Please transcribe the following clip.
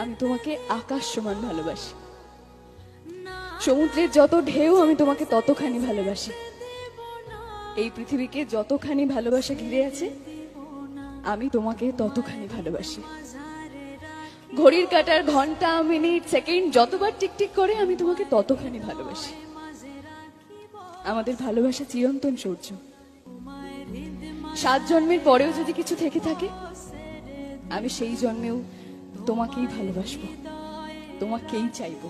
আমি তোমাকে আকাশ সমান ভালোবাসি, সমুদ্রের যত ঢেউ আমি তোমাকে ততখানি ভালোবাসি, এই পৃথিবীকে যতখানি ভালোবাসা ঘিরে আছে আমি তোমাকে ততখানি ভালোবাসি। ঘড়ির কাঁটার ঘন্টা মিনিট সেকেন্ড যতবার টিকটিক করে আমি তোমাকে ততখানি ভালোবাসি। আমাদের ভালোবাসা চিরন্তন সূর্য, 7 জন্মের পরেও যদি কিছু থেকে থাকে আমি সেই জন্মেও তোমাকেই ভালোবাসবো, তোমাকেই চাইবো।